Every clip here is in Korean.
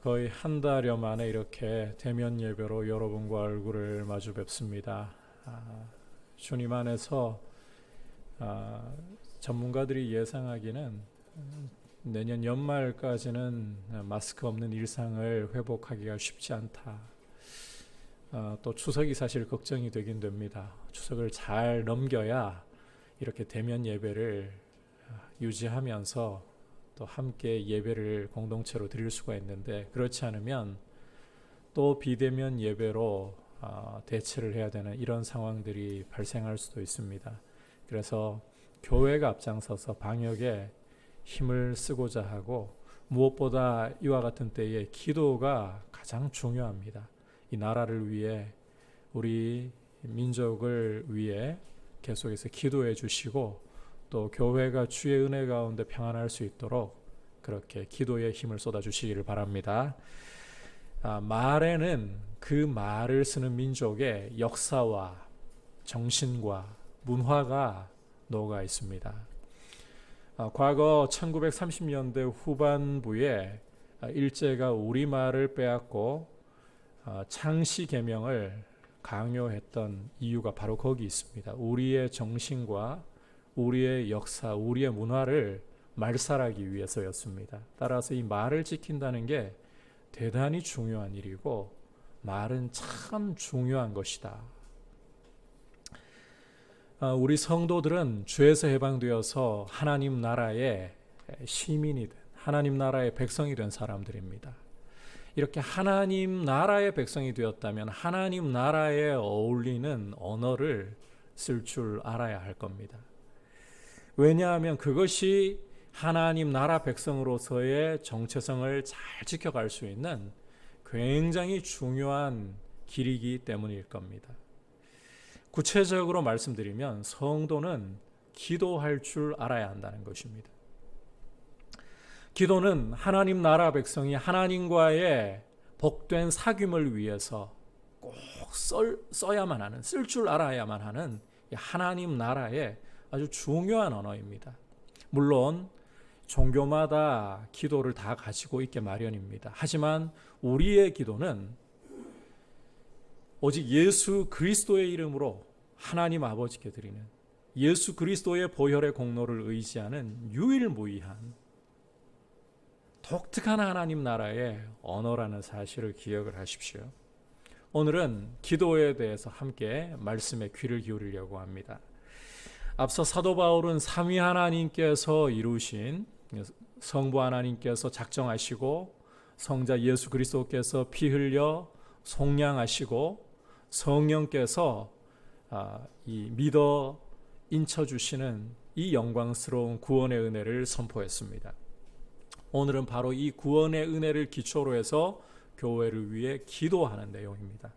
거의 한 달여 만에 이렇게 대면 예배로 여러분과 얼굴을 마주 뵙습니다. 주님 안에서 전문가들이 예상하기는 내년 연말까지는 마스크 없는 일상을 회복하기가 쉽지 않다. 또 추석이 사실 걱정이 되긴 됩니다. 추석을 잘 넘겨야 이렇게 대면 예배를 유지하면서 또 함께 예배를 공동체로 드릴 수가 있는데, 그렇지 않으면 또 비대면 예배로 대체를 해야 되는 이런 상황들이 발생할 수도 있습니다. 그래서 교회가 앞장서서 방역에 힘을 쓰고자 하고, 무엇보다 이와 같은 때에 기도가 가장 중요합니다. 이 나라를 위해, 우리 민족을 위해 계속해서 기도해 주시고, 또 교회가 주의 은혜 가운데 평안할 수 있도록 그렇게 기도에 힘을 쏟아 주시기를 바랍니다. 말에는 그 말을 쓰는 민족의 역사와 정신과 문화가 녹아 있습니다. 과거 1930년대 후반부에 일제가 우리말을 빼앗고 창씨 계명을 강요했던 이유가 바로 거기 있습니다. 우리의 정신과 우리의 역사, 우리의 문화를 말살하기 위해서였습니다. 따라서 이 말을 지킨다는 게 대단히 중요한 일이고, 말은 참 중요한 것이다. 우리 성도들은 죄에서 해방되어서 하나님 나라의 시민이 된, 하나님 나라의 백성이 된 사람들입니다. 이렇게 하나님 나라의 백성이 되었다면 하나님 나라에 어울리는 언어를 쓸 줄 알아야 할 겁니다. 왜냐하면 그것이 하나님 나라 백성으로서의 정체성을 잘 지켜갈 수 있는 굉장히 중요한 길이기 때문일 겁니다. 구체적으로 말씀드리면 성도는 기도할 줄 알아야 한다는 것입니다. 기도는 하나님 나라 백성이 하나님과의 복된 사귐을 위해서 꼭 써야만 하는, 쓸 줄 알아야만 하는 하나님 나라의 아주 중요한 언어입니다. 물론 종교마다 기도를 다 가지고 있게 마련입니다. 하지만 우리의 기도는 오직 예수 그리스도의 이름으로 하나님 아버지께 드리는, 예수 그리스도의 보혈의 공로를 의지하는 유일무이한 독특한 하나님 나라의 언어라는 사실을 기억을 하십시오. 오늘은 기도에 대해서 함께 말씀에 귀를 기울이려고 합니다. 앞서 사도 바울은 삼위 하나님께서 이루신, 성부 하나님께서 작정하시고 성자 예수 그리스도께서 피 흘려 속량하시고 성령께서 믿어 인쳐주시는 이 영광스러운 구원의 은혜를 선포했습니다. 오늘은 바로 이 구원의 은혜를 기초로 해서 교회를 위해 기도하는 내용입니다.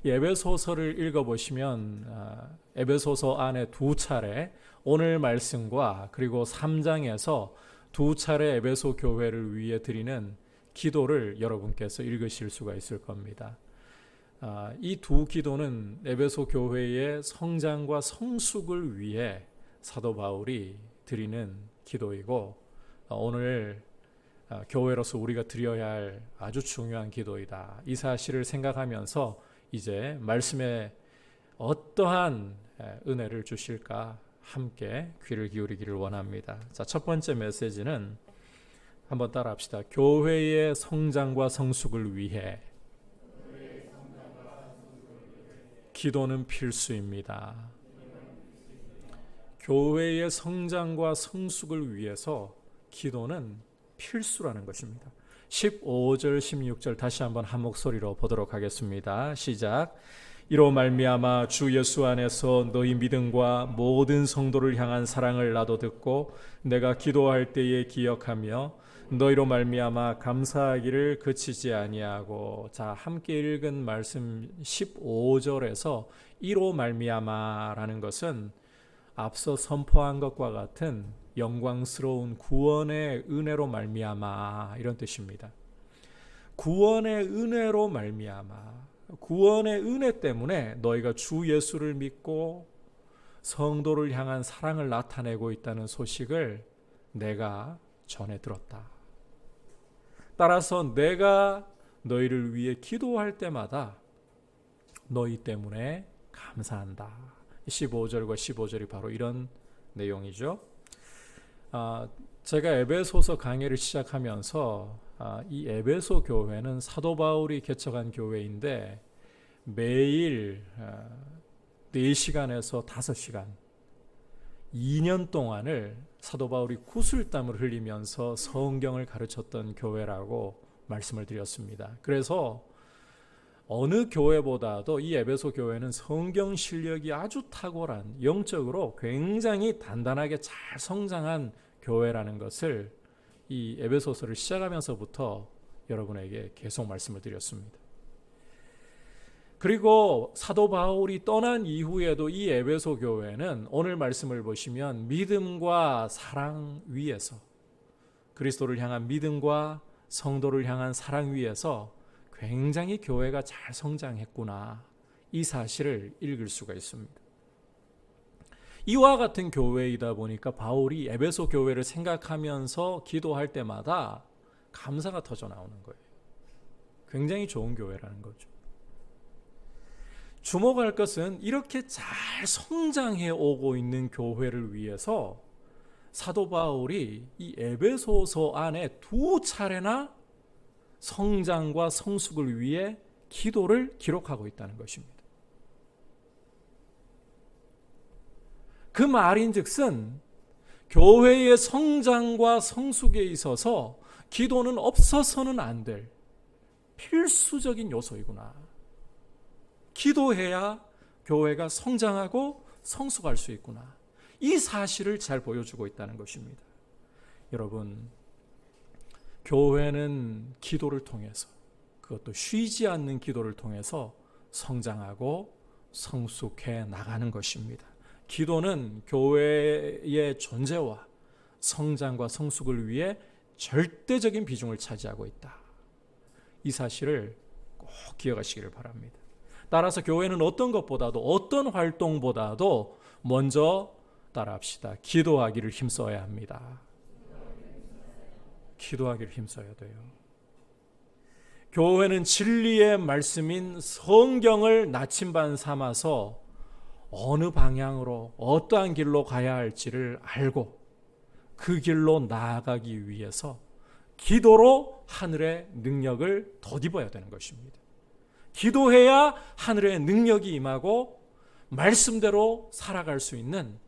에베소서를 읽어보시면 에베소서 안에 두 차례, 오늘 말씀과 그리고 3장에서 두 차례 에베소 교회를 위해 드리는 기도를 여러분께서 읽으실 수가 있을 겁니다. 이 두 기도는 에베소 교회의 성장과 성숙을 위해 사도 바울이 드리는 기도이고, 오늘 교회로서 우리가 드려야 할 아주 중요한 기도이다. 이 사실을 생각하면서 이제 말씀에 어떠한 은혜를 주실까 함께 귀를 기울이기를 원합니다. 자, 첫 번째 메시지는 한번 따라합시다. 교회의 성장과 성숙을 위해 기도는 필수입니다. 교회의 성장과 성숙을 위해서 기도는 필수라는 것입니다. 15절 16절 다시 한번 한 목소리로 보도록 하겠습니다. 시작. 이로 말미암아 주 예수 안에서 너희 믿음과 모든 성도를 향한 사랑을 나도 듣고 내가 기도할 때에 기억하며 너희로 말미암아 감사하기를 그치지 아니하고. 자, 함께 읽은 말씀 15절에서 이로 말미암아라는 것은 앞서 선포한 것과 같은 영광스러운 구원의 은혜로 말미암아, 이런 뜻입니다. 구원의 은혜로 말미암아, 구원의 은혜 때문에 너희가 주 예수를 믿고 성도를 향한 사랑을 나타내고 있다는 소식을 내가 전해 들었다. 따라서 내가 너희를 위해 기도할 때마다 너희 때문에 감사한다. 15절과 15절이 바로 이런 내용이죠. 제가 에베소서 강의를 시작하면서 이 에베소 교회는 사도 바울이 개척한 교회인데 매일 4시간에서 5시간 2년 동안을 사도 바울이 구슬땀을 흘리면서 성경을 가르쳤던 교회라고 말씀을 드렸습니다. 그래서 어느 교회보다도 이 에베소 교회는 성경 실력이 아주 탁월한, 영적으로 굉장히 단단하게 잘 성장한 교회라는 것을 이 에베소서를 시작하면서부터 여러분에게 계속 말씀을 드렸습니다. 그리고 사도 바울이 떠난 이후에도 이 에베소 교회는 오늘 말씀을 보시면 믿음과 사랑 위에서, 그리스도를 향한 믿음과 성도를 향한 사랑 위에서 굉장히 교회가 잘 성장했구나, 이 사실을 읽을 수가 있습니다. 이와 같은 교회이다 보니까 바울이 에베소 교회를 생각하면서 기도할 때마다 감사가 터져 나오는 거예요. 굉장히 좋은 교회라는 거죠. 주목할 것은 이렇게 잘 성장해 오고 있는 교회를 위해서 사도 바울이 이 에베소서 안에 2차례나 성장과 성숙을 위해 기도를 기록하고 있다는 것입니다. 그 말인즉슨 교회의 성장과 성숙에 있어서 기도는 없어서는 안 될 필수적인 요소이구나. 기도해야 교회가 성장하고 성숙할 수 있구나. 이 사실을 잘 보여주고 있다는 것입니다. 여러분, 교회는 기도를 통해서, 그것도 쉬지 않는 기도를 통해서 성장하고 성숙해 나가는 것입니다. 기도는 교회의 존재와 성장과 성숙을 위해 절대적인 비중을 차지하고 있다. 이 사실을 꼭 기억하시기를 바랍니다. 따라서 교회는 어떤 것보다도, 어떤 활동보다도 먼저 따라합시다. 기도하기를 힘써야 합니다. 기도하기를 힘써야 돼요. 교회는 진리의 말씀인 성경을 나침반 삼아서 어느 방향으로 어떠한 길로 가야 할지를 알고 그 길로 나아가기 위해서 기도로 하늘의 능력을 덧입어야 되는 것입니다. 기도해야 하늘의 능력이 임하고 말씀대로 살아갈 수 있는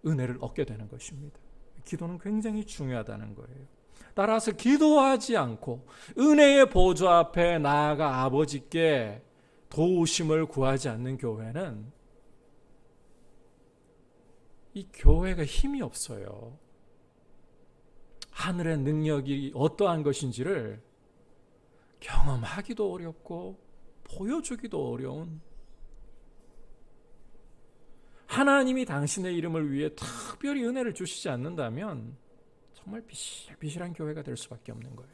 은혜를 얻게 되는 것입니다. 기도는 굉장히 중요하다는 거예요. 따라서 기도하지 않고 은혜의 보좌 앞에 나아가 아버지께 도우심을 구하지 않는 교회는 이 교회가 힘이 없어요. 하늘의 능력이 어떠한 것인지를 경험하기도 어렵고 보여주기도 어려운, 하나님이 당신의 이름을 위해 특별히 은혜를 주시지 않는다면 정말 비실비실한 교회가 될 수밖에 없는 거예요.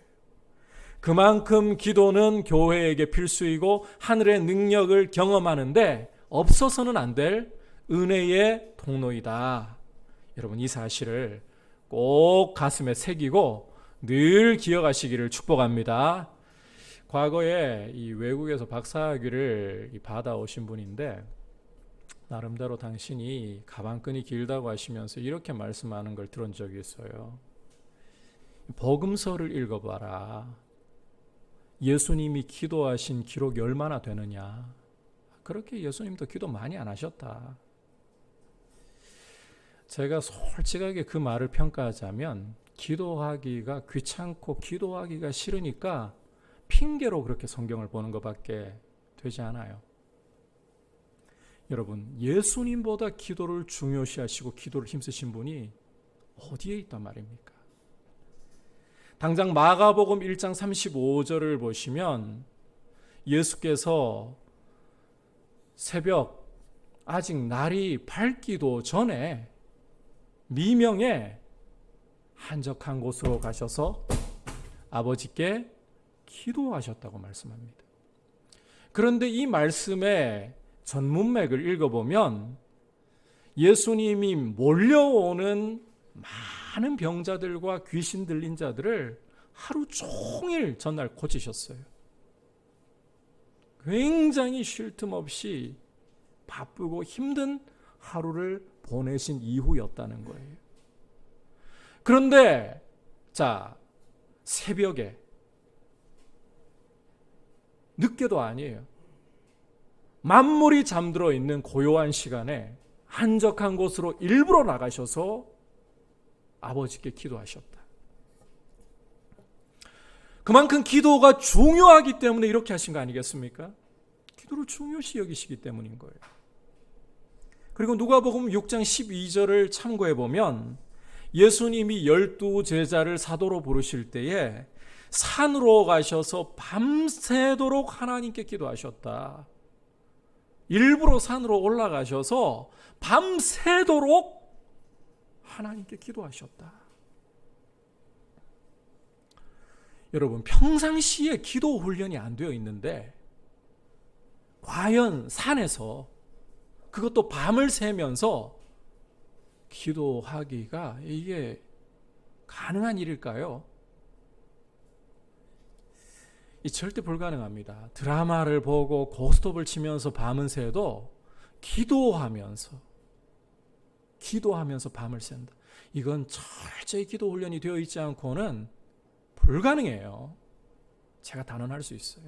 그만큼 기도는 교회에게 필수이고 하늘의 능력을 경험하는데 없어서는 안 될 은혜의 통로이다. 여러분, 이 사실을 꼭 가슴에 새기고 늘 기억하시기를 축복합니다. 과거에 이 외국에서 박사학위를 받아오신 분인데 나름대로 당신이 가방끈이 길다고 하시면서 이렇게 말씀하는 걸 들은 적이 있어요. 복음서를 읽어봐라. 예수님이 기도하신 기록이 얼마나 되느냐. 그렇게 예수님도 기도 많이 안 하셨다. 제가 솔직하게 그 말을 평가하자면 기도하기가 귀찮고 기도하기가 싫으니까 핑계로 그렇게 성경을 보는 것밖에 되지 않아요. 여러분, 예수님보다 기도를 중요시하시고 기도를 힘쓰신 분이 어디에 있단 말입니까? 당장 마가복음 1장 35절을 보시면 예수께서 새벽 아직 날이 밝기도 전에 미명에 한적한 곳으로 가셔서 아버지께 기도하셨다고 말씀합니다. 그런데 이 말씀의 전문맥을 읽어보면 예수님이 몰려오는 많은 병자들과 귀신 들린 자들을 하루 종일 전날 고치셨어요. 굉장히 쉴 틈 없이 바쁘고 힘든 하루를 보내신 이후였다는 거예요. 그런데 새벽에, 늦게도 아니에요, 만물이 잠들어 있는 고요한 시간에 한적한 곳으로 일부러 나가셔서 아버지께 기도하셨다. 그만큼 기도가 중요하기 때문에 이렇게 하신 거 아니겠습니까? 기도를 중요시 여기시기 때문인 거예요. 그리고 누가복음 6장 12절을 참고해 보면 예수님이 12 제자를 사도로 부르실 때에 산으로 가셔서 밤새도록 하나님께 기도하셨다. 일부러 산으로 올라가셔서 밤새도록 하나님께 기도하셨다. 여러분, 평상시에 기도 훈련이 안 되어 있는데 과연 산에서, 그것도 밤을 새면서 기도하기가 이게 가능한 일일까요? 절대 불가능합니다. 드라마를 보고 고스톱을 치면서 밤은 새도 기도하면서 밤을 샌다. 이건 철저히 기도 훈련이 되어 있지 않고는 불가능해요. 제가 단언할 수 있어요.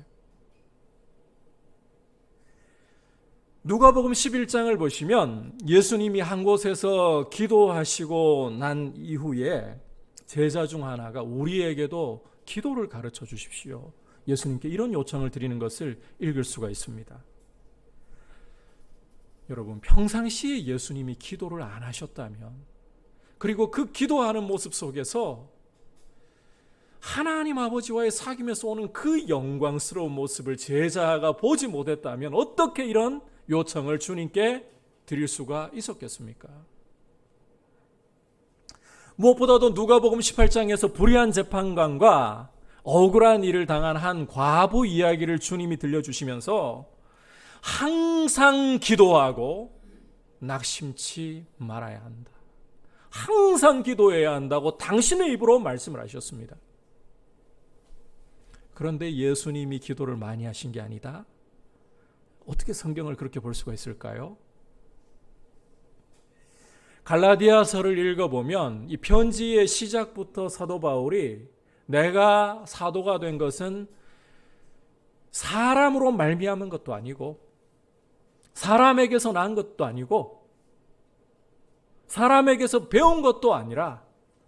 누가복음 11장을 보시면 예수님이 한 곳에서 기도하시고 난 이후에 제자 중 하나가 우리에게도 기도를 가르쳐 주십시오, 예수님께 이런 요청을 드리는 것을 읽을 수가 있습니다. 여러분, 평상시에 예수님이 기도를 안 하셨다면, 그리고 그 기도하는 모습 속에서 하나님 아버지와의 사귐에서 오는 그 영광스러운 모습을 제자가 보지 못했다면 어떻게 이런 요청을 주님께 드릴 수가 있었겠습니까? 무엇보다도 누가복음 18장에서 불의한 재판관과 억울한 일을 당한 한 과부 이야기를 주님이 들려주시면서 항상 기도하고 낙심치 말아야 한다, 항상 기도해야 한다고 당신의 입으로 말씀을 하셨습니다. 그런데 예수님이 기도를 많이 하신 게 아니다? 어떻게 성경을 그렇게 볼 수가 있을까요? 갈라디아서를 읽어보면 이 편지의 시작부터 사도 바울이 내가 사도가 된 것은 사람으로 말미암은 것도 아니고 사람에게서 난 것도 아니고 사람에게서 배운 것도 아니라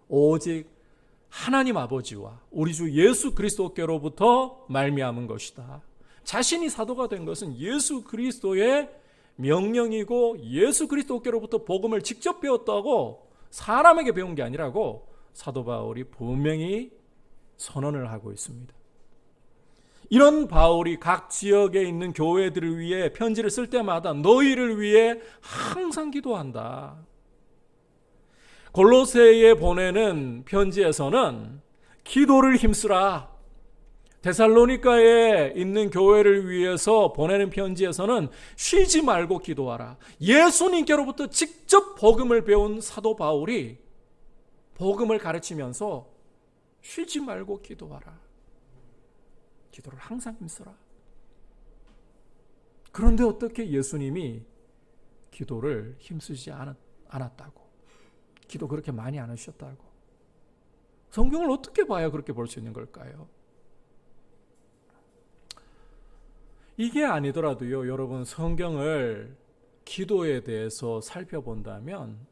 오직 하나님 아버지와 우리 주 예수 그리스도께로부터 말미암은 것이다. 자신이 사도가 된 것은 예수 그리스도의 명령이고 예수 그리스도께로부터 복음을 직접 배웠다고, 사람에게 배운 게 아니라고 사도 바울이 분명히 선언을 하고 있습니다. 이런 바울이 각 지역에 있는 교회들을 위해 편지를 쓸 때마다 너희를 위해 항상 기도한다. 골로새에 보내는 편지에서는 기도를 힘쓰라, 데살로니가에 있는 교회를 위해서 보내는 편지에서는 쉬지 말고 기도하라. 예수님께로부터 직접 복음을 배운 사도 바울이 복음을 가르치면서 쉬지 말고 기도하라, 기도를 항상 힘쓰라. 그런데 어떻게 예수님이 기도를 힘쓰지 않았다고, 기도 그렇게 많이 안 하셨다고, 성경을 어떻게 봐야 그렇게 볼 수 있는 걸까요? 이게 아니더라도요, 여러분, 성경을 기도에 대해서 살펴본다면,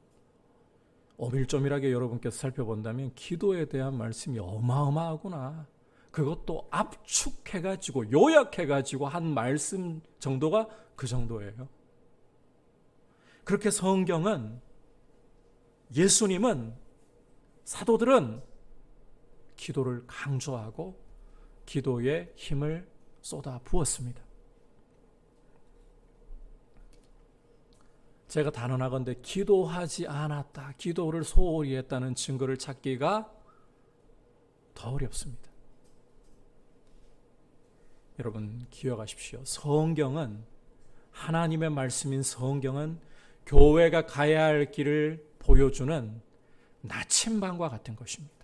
엄밀조밀하게 여러분께서 살펴본다면 기도에 대한 말씀이 어마어마하구나, 그것도 압축해가지고 요약해가지고 한 말씀 정도가 그 정도예요. 그렇게 성경은, 예수님은, 사도들은 기도를 강조하고 기도에 힘을 쏟아 부었습니다. 제가 단언하건대 기도하지 않았다, 기도를 소홀히 했다는 증거를 찾기가 더 어렵습니다. 여러분, 기억하십시오. 성경은, 하나님의 말씀인 성경은 교회가 가야 할 길을 보여주는 나침반과 같은 것입니다.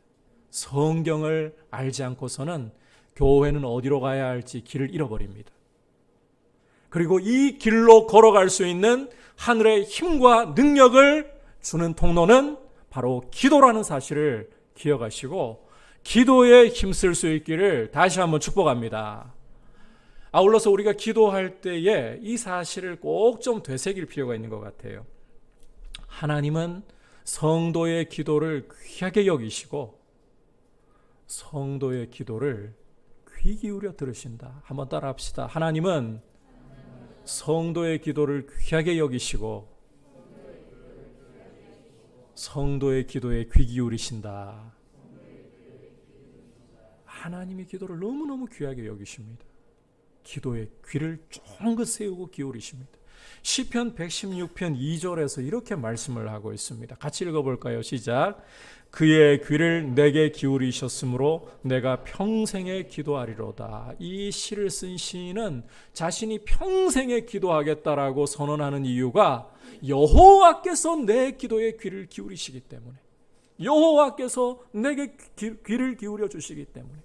성경을 알지 않고서는 교회는 어디로 가야 할지 길을 잃어버립니다. 그리고 이 길로 걸어갈 수 있는 하늘의 힘과 능력을 주는 통로는 바로 기도라는 사실을 기억하시고 기도에 힘쓸 수 있기를 다시 한번 축복합니다. 아울러서 우리가 기도할 때에 이 사실을 꼭 좀 되새길 필요가 있는 것 같아요. 하나님은 성도의 기도를 귀하게 여기시고 성도의 기도를 귀 기울여 들으신다. 한번 따라 합시다. 하나님은 성도의 기도를 귀하게 여기시고 성도의 기도에 귀 기울이신다. 하나님이 기도를 너무너무 귀하게 여기십니다. 기도에 귀를 쫑긋 세우고 기울이십니다. 시편 116편 2절에서 이렇게 말씀을 하고 있습니다. 같이 읽어볼까요? 시작. 그의 귀를 내게 기울이셨으므로 내가 평생에 기도하리로다. 이 시를 쓴 시인은 자신이 평생에 기도하겠다라고 선언하는 이유가 여호와께서 내 기도에 귀를 기울이시기 때문에, 여호와께서 내게 귀를 기울여 주시기 때문에.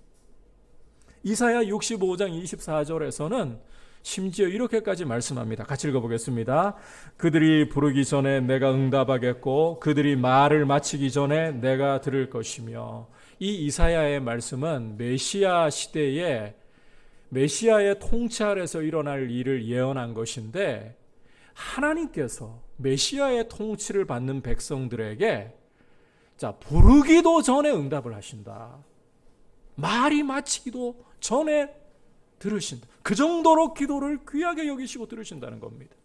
이사야 65장 24절에서는 심지어 이렇게까지 말씀합니다. 같이 읽어보겠습니다. 그들이 부르기 전에 내가 응답하겠고 그들이 말을 마치기 전에 내가 들을 것이며. 이 이사야의 말씀은 메시아 시대에 메시아의 통치 아래서 일어날 일을 예언한 것인데, 하나님께서 메시아의 통치를 받는 백성들에게 부르기도 전에 응답을 하신다. 말이 마치기도 전에 들으신다. 그 정도로 기도를 귀하게 여기시고 들으신다는 겁니다.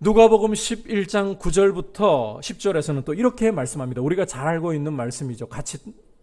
누가복음 11장 9절부터 10절에서는 또 이렇게 말씀합니다. 우리가 잘 알고 있는 말씀이죠. 같이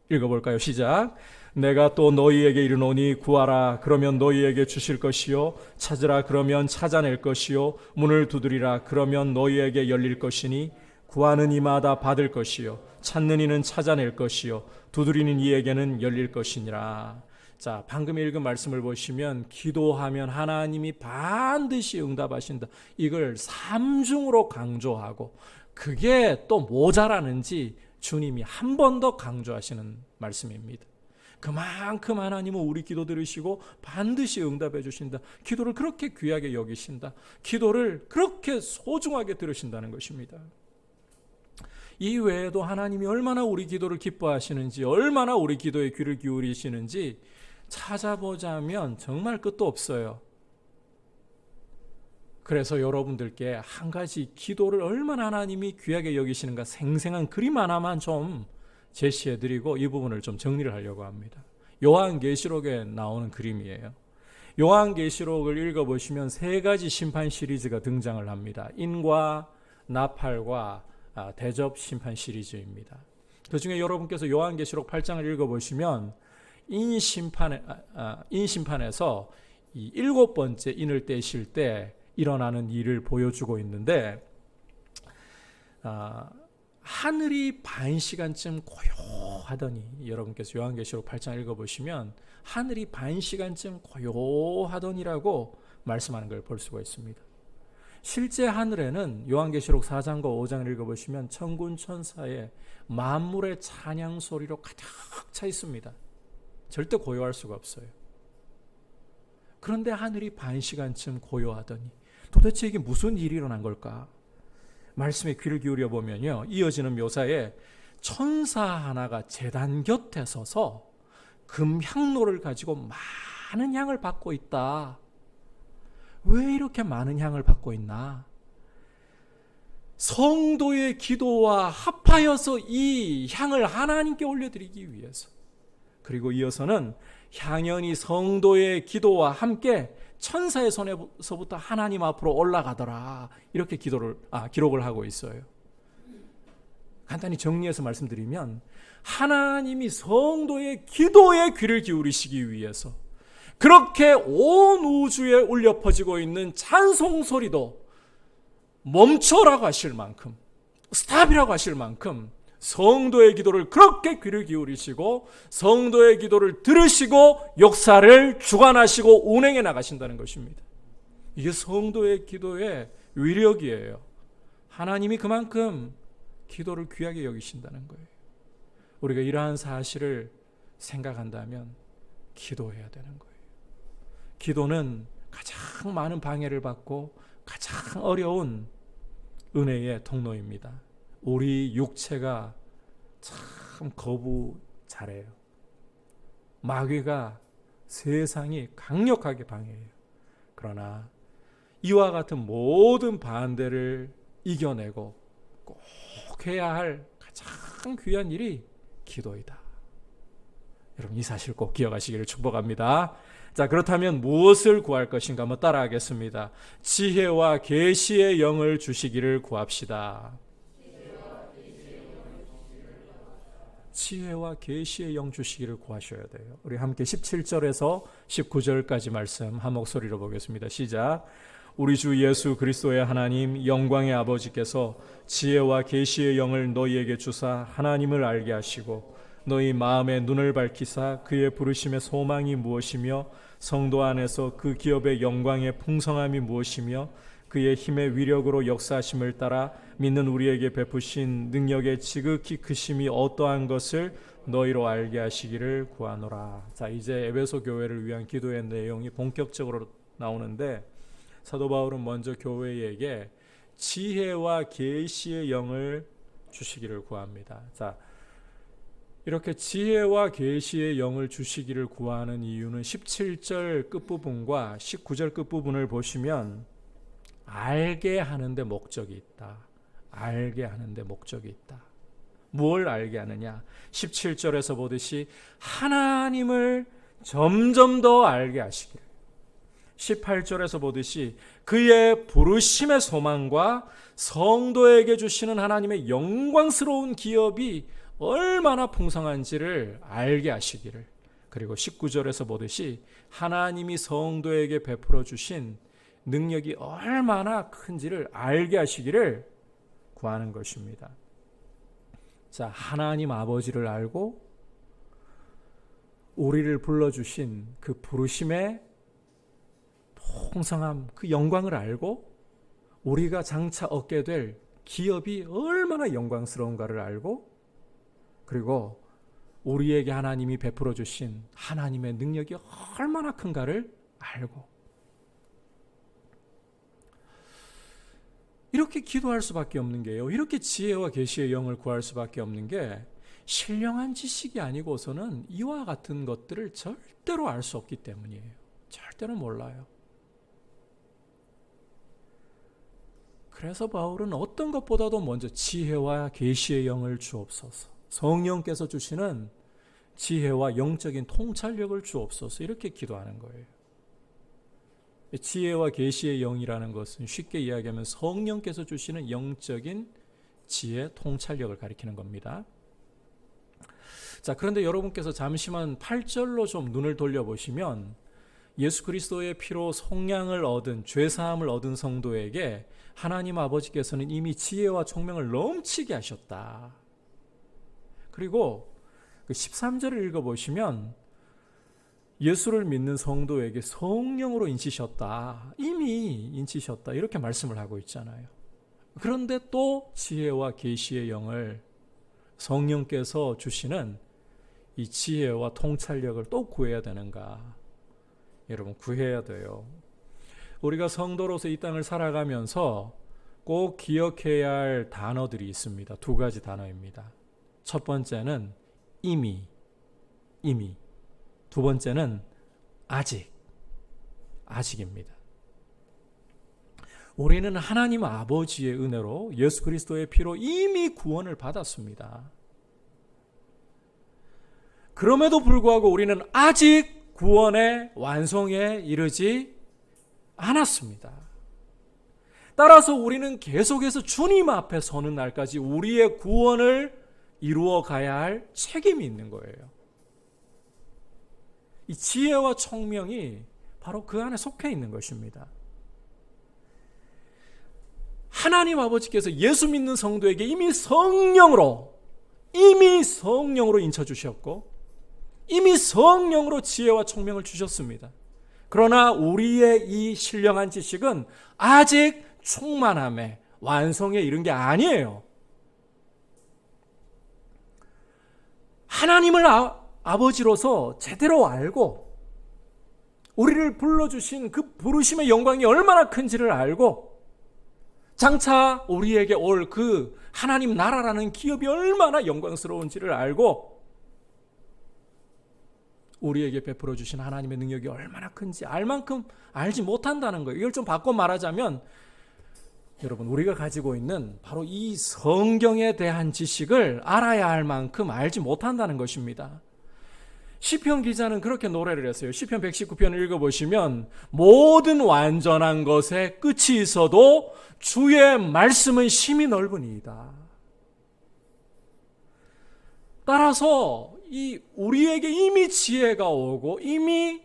읽어볼까요? 시작. 내가 또 너희에게 이르노니 구하라 그러면 너희에게 주실 것이요 찾으라 그러면 찾아낼 것이요 문을 두드리라 그러면 너희에게 열릴 것이니 구하는 이마다 받을 것이요 찾는 이는 찾아낼 것이요 두드리는 이에게는 열릴 것이니라. 자, 방금 읽은 말씀을 보시면 기도하면 하나님이 반드시 응답하신다. 이걸 삼중으로 강조하고 그게 또 모자라는지 주님이 한 번 더 강조하시는 말씀입니다. 그만큼 하나님은 우리 기도 들으시고 반드시 응답해 주신다. 기도를 그렇게 귀하게 여기신다. 기도를 그렇게 소중하게 들으신다는 것입니다. 이 외에도 하나님이 얼마나 우리 기도를 기뻐하시는지, 얼마나 우리 기도에 귀를 기울이시는지 찾아보자면 정말 끝도 없어요. 그래서 여러분들께 한 가지 기도를 얼마나 하나님이 귀하게 여기시는가 생생한 그림 하나만 좀 제시해드리고 이 부분을 좀 정리를 하려고 합니다. 요한계시록에 나오는 그림이에요. 요한계시록을 읽어보시면 세 가지 심판 시리즈가 등장을 합니다. 인과 나팔과 대접 심판 시리즈입니다. 그 중에 여러분께서 요한계시록 8장을 읽어보시면 인심판에서 이 7번째 인을 떼실 때 일어나는 일을 보여주고 있는데, 하늘이 반 시간쯤 고요하더니, 여러분께서 요한계시록 8장 읽어보시면 하늘이 반 시간쯤 고요하더니라고 말씀하는 걸 볼 수가 있습니다. 실제 하늘에는 요한계시록 4장과 5장을 읽어보시면 천군 천사의 만물의 찬양 소리로 가득 차 있습니다. 절대 고요할 수가 없어요. 그런데 하늘이 반 시간쯤 고요하더니 도대체 이게 무슨 일이 일어난 걸까? 말씀에 귀를 기울여 보면요, 이어지는 묘사에 천사 하나가 제단 곁에 서서 금향로를 가지고 많은 향을 받고 있다. 왜 이렇게 많은 향을 받고 있나? 성도의 기도와 합하여서 이 향을 하나님께 올려드리기 위해서. 그리고 이어서는 향연이 성도의 기도와 함께 천사의 손에서부터 하나님 앞으로 올라가더라. 이렇게 기록을 하고 있어요. 간단히 정리해서 말씀드리면 하나님이 성도의 기도에 귀를 기울이시기 위해서 그렇게 온 우주에 울려 퍼지고 있는 찬송 소리도 멈춰라고 하실 만큼, 스탑이라고 하실 만큼 성도의 기도를 그렇게 귀를 기울이시고 성도의 기도를 들으시고 역사를 주관하시고 운행해 나가신다는 것입니다. 이게 성도의 기도의 위력이에요. 하나님이 그만큼 기도를 귀하게 여기신다는 거예요. 우리가 이러한 사실을 생각한다면 기도해야 되는 거예요. 기도는 가장 많은 방해를 받고 가장 어려운 은혜의 통로입니다. 우리 육체가 참 거부 잘해요. 마귀가 세상이 강력하게 방해해요. 그러나 이와 같은 모든 반대를 이겨내고 꼭 해야 할 가장 귀한 일이 기도이다. 여러분 이 사실 꼭 기억하시기를 축복합니다. 자, 그렇다면 무엇을 구할 것인가 한번 따라하겠습니다. 지혜와 계시의 영을 주시기를 구합시다. 지혜와 계시의 영 주시기를 구하셔야 돼요. 우리 함께 17절에서 19절까지 말씀 한 목소리로 보겠습니다. 시작. 우리 주 예수 그리스도의 하나님 영광의 아버지께서 지혜와 계시의 영을 너희에게 주사 하나님을 알게 하시고 너희 마음의 눈을 밝히사 그의 부르심의 소망이 무엇이며 성도 안에서 그 기업의 영광의 풍성함이 무엇이며 그의 힘의 위력으로 역사하심을 따라 믿는 우리에게 베푸신 능력의 지극히 크심이 어떠한 것을 너희로 알게 하시기를 구하노라. 자, 이제 에베소 교회를 위한 기도의 내용이 본격적으로 나오는데 사도 바울은 먼저 교회에게 지혜와 계시의 영을 주시기를 구합니다. 자, 이렇게 지혜와 계시의 영을 주시기를 구하는 이유는 17절 끝부분과 19절 끝부분을 보시면 알게 하는데 목적이 있다. 알게 하는데 목적이 있다. 무엇을 알게 하느냐? 17절에서 보듯이 하나님을 점점 더 알게 하시기를. 18절에서 보듯이 그의 부르심의 소망과 성도에게 주시는 하나님의 영광스러운 기업이 얼마나 풍성한지를 알게 하시기를. 그리고 19절에서 보듯이 하나님이 성도에게 베풀어 주신 능력이 얼마나 큰지를 알게 하시기를 구하는 것입니다. 자, 하나님 아버지를 알고 우리를 불러주신 그 부르심의 풍성함, 그 영광을 알고 우리가 장차 얻게 될 기업이 얼마나 영광스러운가를 알고 그리고 우리에게 하나님이 베풀어 주신 하나님의 능력이 얼마나 큰가를 알고 이렇게 기도할 수밖에 없는 게요. 이렇게 지혜와 계시의 영을 구할 수밖에 없는 게 신령한 지식이 아니고서는 이와 같은 것들을 절대로 알 수 없기 때문이에요. 절대로 몰라요. 그래서 바울은 어떤 것보다도 먼저 지혜와 계시의 영을 주옵소서, 성령께서 주시는 지혜와 영적인 통찰력을 주옵소서 이렇게 기도하는 거예요. 지혜와 계시의 영이라는 것은 쉽게 이야기하면 성령께서 주시는 영적인 지혜, 통찰력을 가리키는 겁니다. 자, 그런데 여러분께서 잠시만 8절로 좀 눈을 돌려보시면 예수 그리스도의 피로 속량을 얻은, 죄사함을 얻은 성도에게 하나님 아버지께서는 이미 지혜와 총명을 넘치게 하셨다. 그리고 그 13절을 읽어보시면 예수를 믿는 성도에게 성령으로 인치셨다. 이미 인치셨다. 이렇게 말씀을 하고 있잖아요. 그런데 또 지혜와 계시의 영을 성령께서 주시는 이 지혜와 통찰력을 또 구해야 되는가? 여러분, 구해야 돼요. 우리가 성도로서 이 땅을 살아가면서 꼭 기억해야 할 단어들이 있습니다. 두 가지 단어입니다. 첫 번째는 이미. 두 번째는 아직입니다. 우리는 하나님 아버지의 은혜로 예수 그리스도의 피로 이미 구원을 받았습니다. 그럼에도 불구하고 우리는 아직 구원의 완성에 이르지 않았습니다. 따라서 우리는 계속해서 주님 앞에 서는 날까지 우리의 구원을 이루어 가야 할 책임이 있는 거예요. 이 지혜와 총명이 바로 그 안에 속해 있는 것입니다. 하나님 아버지께서 예수 믿는 성도에게 이미 성령으로 인쳐주셨고 이미 성령으로 지혜와 총명을 주셨습니다. 그러나 우리의 이 신령한 지식은 아직 충만함에 완성에 이른 게 아니에요. 하나님을 아버지로서 제대로 알고 우리를 불러주신 그 부르심의 영광이 얼마나 큰지를 알고 장차 우리에게 올 그 하나님 나라라는 기업이 얼마나 영광스러운지를 알고 우리에게 베풀어 주신 하나님의 능력이 얼마나 큰지 알 만큼 알지 못한다는 거예요. 이걸 좀 바꿔 말하자면 여러분, 우리가 가지고 있는 바로 이 성경에 대한 지식을 알아야 할 만큼 알지 못한다는 것입니다. 시편 기자는 그렇게 노래를 했어요. 시편 119편을 읽어보시면 모든 완전한 것에 끝이 있어도 주의 말씀은 심히 넓으니이다. 따라서 우리에게 이미 지혜가 오고 이미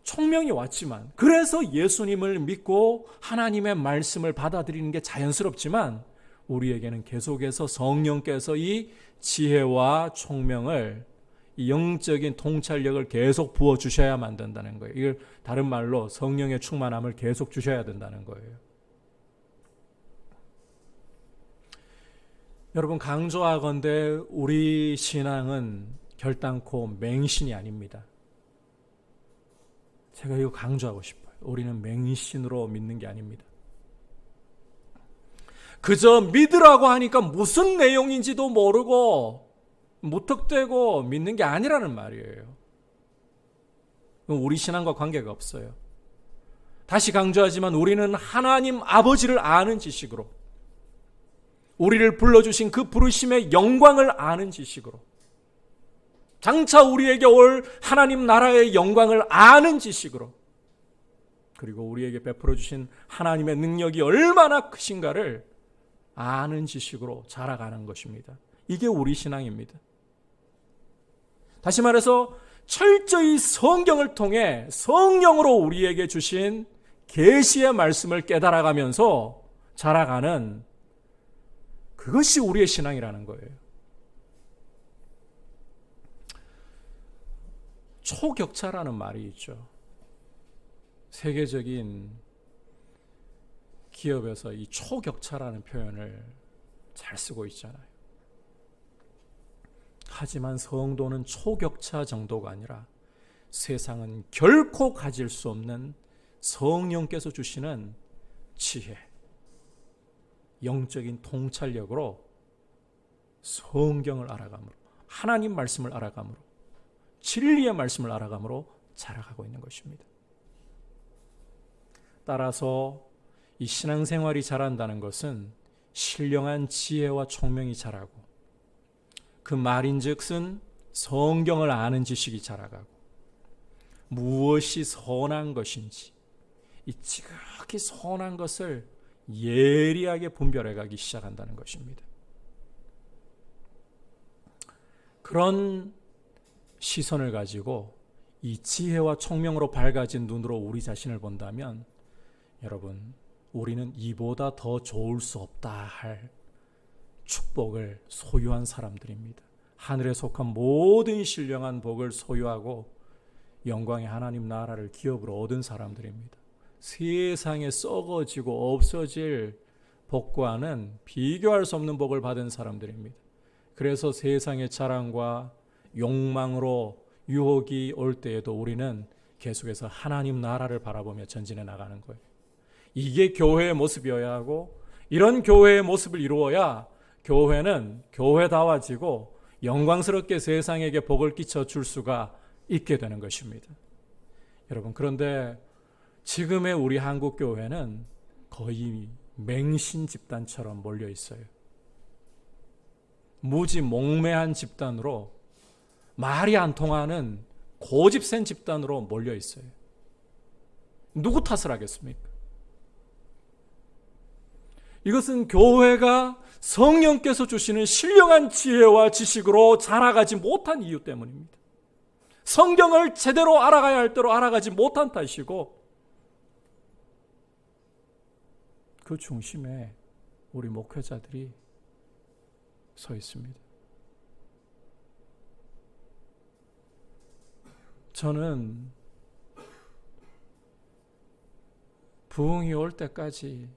총명이 왔지만, 그래서 예수님을 믿고 하나님의 말씀을 받아들이는 게 자연스럽지만 우리에게는 계속해서 성령께서 이 지혜와 총명을, 이 영적인 통찰력을 계속 부어주셔야만 된다는 거예요. 이걸 다른 말로 성령의 충만함을 계속 주셔야 된다는 거예요. 여러분, 강조하건대 우리 신앙은 결단코 맹신이 아닙니다. 제가 이거 강조하고 싶어요. 우리는 맹신으로 믿는 게 아닙니다. 그저 믿으라고 하니까 무슨 내용인지도 모르고 무턱대고 믿는 게 아니라는 말이에요. 우리 신앙과 관계가 없어요. 다시 강조하지만 우리는 하나님 아버지를 아는 지식으로, 우리를 불러주신 그 부르심의 영광을 아는 지식으로, 장차 우리에게 올 하나님 나라의 영광을 아는 지식으로, 그리고 우리에게 베풀어 주신 하나님의 능력이 얼마나 크신가를 아는 지식으로 자라가는 것입니다. 이게 우리 신앙입니다. 다시 말해서 철저히 성경을 통해 성령으로 우리에게 주신 계시의 말씀을 깨달아가면서 자라가는, 그것이 우리의 신앙이라는 거예요. 초격차라는 말이 있죠. 세계적인 기업에서 이 초격차라는 표현을 잘 쓰고 있잖아요. 하지만 성도는 초격차 정도가 아니라 세상은 결코 가질 수 없는 성령께서 주시는 지혜, 영적인 통찰력으로 성경을 알아감으로, 하나님 말씀을 알아감으로, 진리의 말씀을 알아감으로 자라가고 있는 것입니다. 따라서 이 신앙생활이 자란다는 것은 신령한 지혜와 총명이 자라고, 그 말인즉슨 성경을 아는 지식이 자라가고, 무엇이 선한 것인지 이 지극히 선한 것을 예리하게 분별해 가기 시작한다는 것입니다. 그런 시선을 가지고 이 지혜와 총명으로 밝아진 눈으로 우리 자신을 본다면, 여러분, 우리는 이보다 더 좋을 수 없다 할 축복을 소유한 사람들입니다. 하늘에 속한 모든 신령한 복을 소유하고 영광의 하나님 나라를 기업으로 얻은 사람들입니다. 세상에 썩어지고 없어질 복과는 비교할 수 없는 복을 받은 사람들입니다. 그래서 세상의 자랑과 욕망으로 유혹이 올 때에도 우리는 계속해서 하나님 나라를 바라보며 전진해 나가는 거예요. 이게 교회의 모습이어야 하고, 이런 교회의 모습을 이루어야 교회는 교회다워지고 영광스럽게 세상에게 복을 끼쳐 줄 수가 있게 되는 것입니다. 여러분, 그런데 지금의 우리 한국 교회는 거의 맹신 집단처럼 몰려 있어요. 무지몽매한 집단으로, 말이 안 통하는 고집센 집단으로 몰려 있어요. 누구 탓을 하겠습니까? 이것은 교회가 성령께서 주시는 신령한 지혜와 지식으로 자라가지 못한 이유 때문입니다. 성경을 제대로 알아가야 할 대로 알아가지 못한 탓이고, 그 중심에 우리 목회자들이 서 있습니다. 저는 부흥이 올 때까지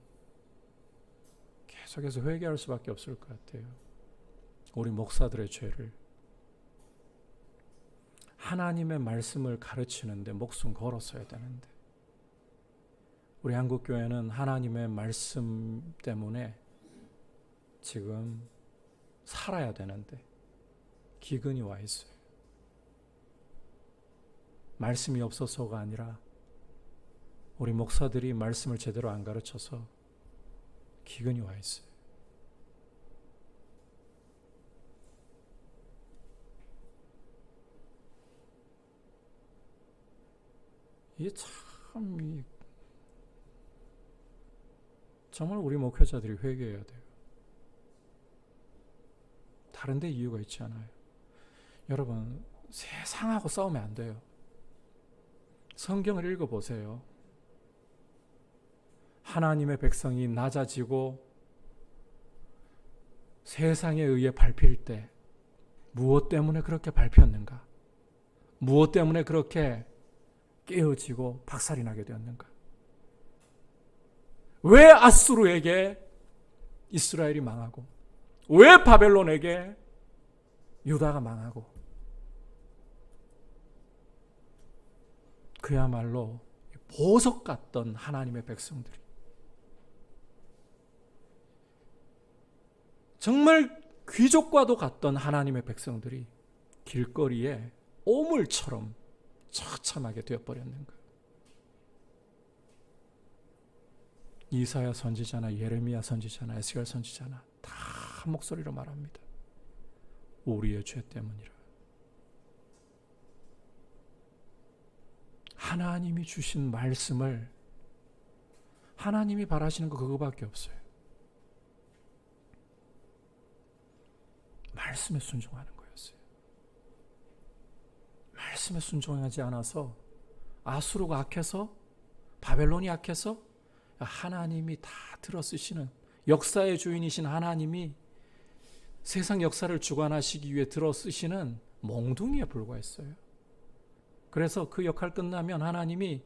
계속해서 회개할 수밖에 없을 것 같아요. 우리 목사들의 죄를 하나님의 말씀을 가르치는데 목숨 걸었어야 되는데, 우리 한국교회는 하나님의 말씀 때문에 지금 살아야 되는데 기근이 와 있어요. 말씀이 없어서가 아니라 우리 목사들이 말씀을 제대로 안 가르쳐서 기근이 와 있어요. 이게 참 정말 우리 목회자들이 회개해야 돼요. 다른 데 이유가 있지 않아요. 여러분, 세상하고 싸우면 안 돼요. 성경을 읽어보세요. 하나님의 백성이 낮아지고 세상에 의해 밟힐 때 무엇 때문에 그렇게 밟혔는가? 무엇 때문에 그렇게 깨어지고 박살이 나게 되었는가? 왜 아수르에게 이스라엘이 망하고, 왜 바벨론에게 유다가 망하고, 그야말로 보석 같던 하나님의 백성들이, 정말 귀족과도 같던 하나님의 백성들이 길거리에 오물처럼 처참하게 되어버렸는가? 이사야 선지자나 예레미야 선지자나 에스겔 선지자나 다 한 목소리로 말합니다. 우리의 죄 때문이라. 하나님이 주신 말씀을, 하나님이 바라시는 거 그거밖에 없어요. 말씀에 순종하는 거였어요. 말씀에 순종하지 않아서 아수르가 악해서, 바벨론이 악해서, 하나님이 다 들어쓰시는, 역사의 주인이신 하나님이 세상 역사를 주관하시기 위해 들어쓰시는 몽둥이에 불과했어요. 그래서 그 역할 끝나면 하나님이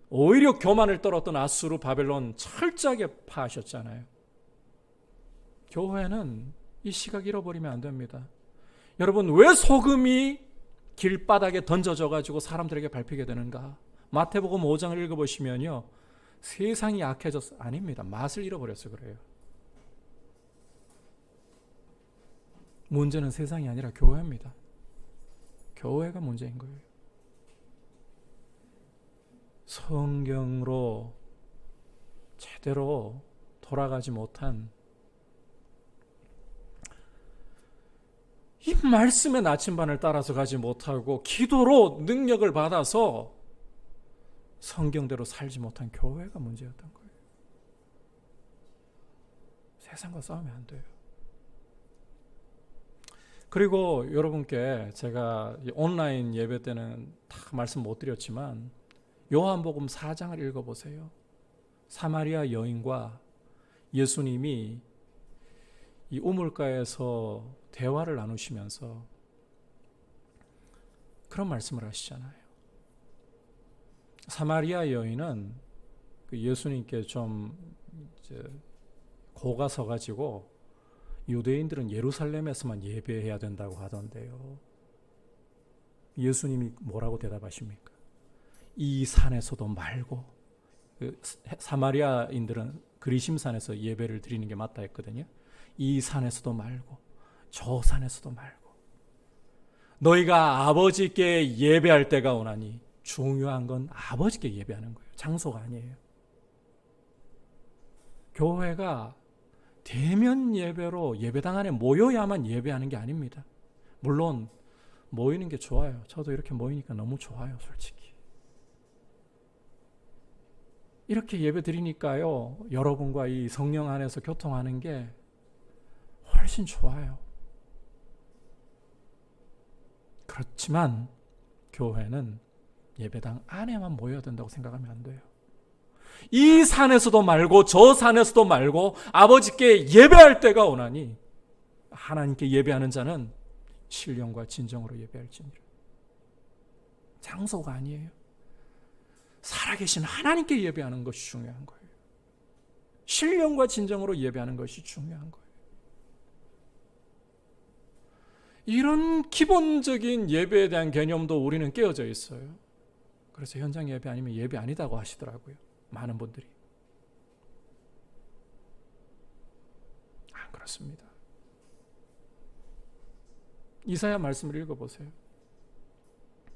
오히려 교만을 떨었던 아수르, 바벨론 철저하게 파하셨잖아요. 교회는 이 시각 잃어버리면 안 됩니다. 여러분, 왜 소금이 길바닥에 던져져 가지고 사람들에게 밟히게 되는가? 마태복음 5장을 읽어보시면요, 세상이 약해져서 아닙니다. 맛을 잃어버려서 그래요. 문제는 세상이 아니라 교회입니다. 교회가 문제인 거예요. 성경으로 제대로 돌아가지 못한, 이 말씀의 나침반을 따라서 가지 못하고 기도로 능력을 받아서 성경대로 살지 못한 교회가 문제였던 거예요. 세상과 싸우면 안 돼요. 그리고 여러분께 제가 온라인 예배 때는 다 말씀 못 드렸지만 요한복음 4장을 읽어보세요. 사마리아 여인과 예수님이 이 우물가에서 대화를 나누시면서 그런 말씀을 하시잖아요. 사마리아 여인은 예수님께 좀 고가 서가지고 유대인들은 예루살렘에서만 예배해야 된다고 하던데요. 예수님이 뭐라고 대답하십니까? 이 산에서도 말고, 사마리아인들은 그리심산에서 예배를 드리는 게 맞다 했거든요. 이 산에서도 말고 저 산에서도 말고 너희가 아버지께 예배할 때가 오나니, 중요한 건 아버지께 예배하는 거예요. 장소가 아니에요. 교회가 대면 예배로 예배당 안에 모여야만 예배하는 게 아닙니다. 물론 모이는 게 좋아요. 저도 이렇게 모이니까 너무 좋아요, 솔직히. 이렇게 예배 드리니까요, 여러분과 이 성령 안에서 교통하는 게 훨씬 좋아요. 그렇지만 교회는 예배당 안에만 모여야 된다고 생각하면 안 돼요. 이 산에서도 말고 저 산에서도 말고 아버지께 예배할 때가 오나니, 하나님께 예배하는 자는 신령과 진정으로 예배할지니라. 장소가 아니에요. 살아계신 하나님께 예배하는 것이 중요한 거예요. 신령과 진정으로 예배하는 것이 중요한 거예요. 이런 기본적인 예배에 대한 개념도 우리는 깨어져 있어요. 그래서 현장 예배 아니면 예배 아니다고 하시더라고요. 많은 분들이. 안 그렇습니다. 이사야 말씀을 읽어보세요.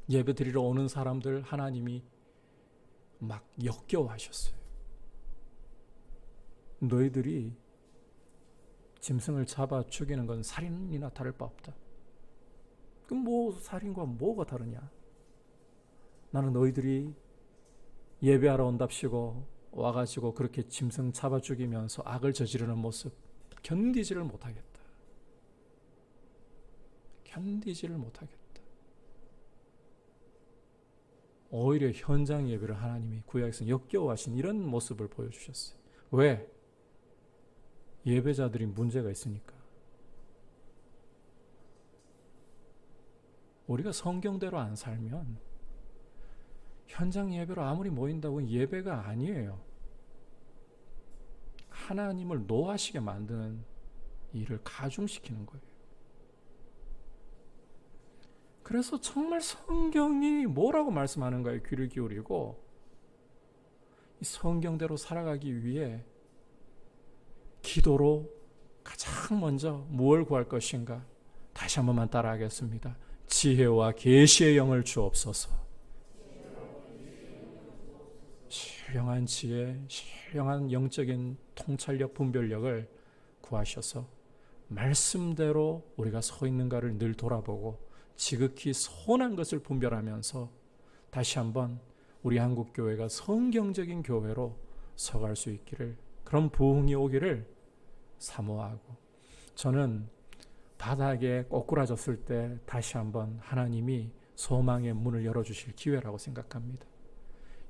예배 드리러 오는 사람들 하나님이 막 역겨워하셨어요. 너희들이 짐승을 잡아 죽이는 건 살인이나 다를 바 없다. 그럼 뭐 살인과 뭐가 다르냐? 나는 너희들이 예배하러 온답시고 와가지고 그렇게 짐승 잡아 죽이면서 악을 저지르는 모습 견디지를 못하겠다. 견디지를 못하겠다. 오히려 현장 예배를 하나님이 구약에서 역겨워하신 이런 모습을 보여주셨어요. 왜? 예배자들이 문제가 있으니까. 우리가 성경대로 안 살면 현장 예배로 아무리 모인다고 예배가 아니에요. 하나님을 노하시게 만드는 일을 가중시키는 거예요. 그래서 정말 성경이 뭐라고 말씀하는가에 귀를 기울이고 이 성경대로 살아가기 위해 기도로 가장 먼저 무엇을 구할 것인가? 다시 한 번만 따라하겠습니다. 지혜와 계시의 영을 주옵소서. 신령한 지혜, 신령한 영적인 통찰력, 분별력을 구하셔서 말씀대로 우리가 서 있는가를 늘 돌아보고 지극히 선한 것을 분별하면서 다시 한번 우리 한국교회가 성경적인 교회로 서갈 수 있기를, 그런 부흥이 오기를 사모하고, 저는 바닥에 꼬꾸라졌을 때 다시 한번 하나님이 소망의 문을 열어주실 기회라고 생각합니다.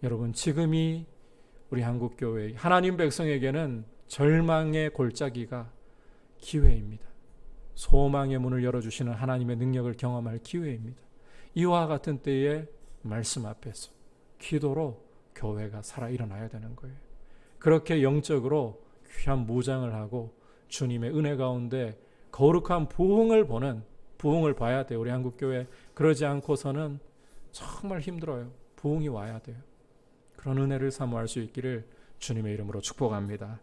여러분, 지금이 우리 한국교회 하나님 백성에게는 절망의 골짜기가 기회입니다. 소망의 문을 열어주시는 하나님의 능력을 경험할 기회입니다. 이와 같은 때에 말씀 앞에서 기도로 교회가 살아 일어나야 되는 거예요. 그렇게 영적으로 귀한 무장을 하고 주님의 은혜 가운데 거룩한 부흥을 봐야 돼요. 우리 한국교회 그러지 않고서는 정말 힘들어요. 부흥이 와야 돼요. 그런 은혜를 사모할 수 있기를 주님의 이름으로 축복합니다.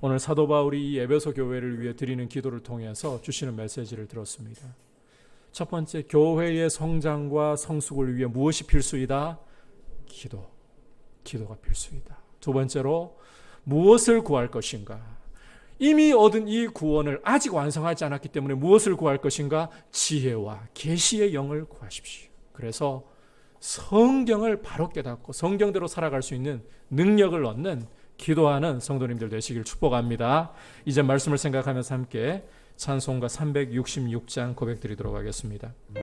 오늘 사도 바울이 이 에베소 교회를 위해 드리는 기도를 통해서 주시는 메시지를 들었습니다. 첫 번째, 교회의 성장과 성숙을 위해 무엇이 필수이다? 기도가 필수이다. 두 번째로, 무엇을 구할 것인가? 이미 얻은 이 구원을 아직 완성하지 않았기 때문에 무엇을 구할 것인가? 지혜와 계시의 영을 구하십시오. 그래서 성경을 바로 깨닫고 성경대로 살아갈 수 있는 능력을 얻는 기도하는 성도님들 되시길 축복합니다. 이제 말씀을 생각하면서 함께 찬송가 366장 고백드리도록 하겠습니다.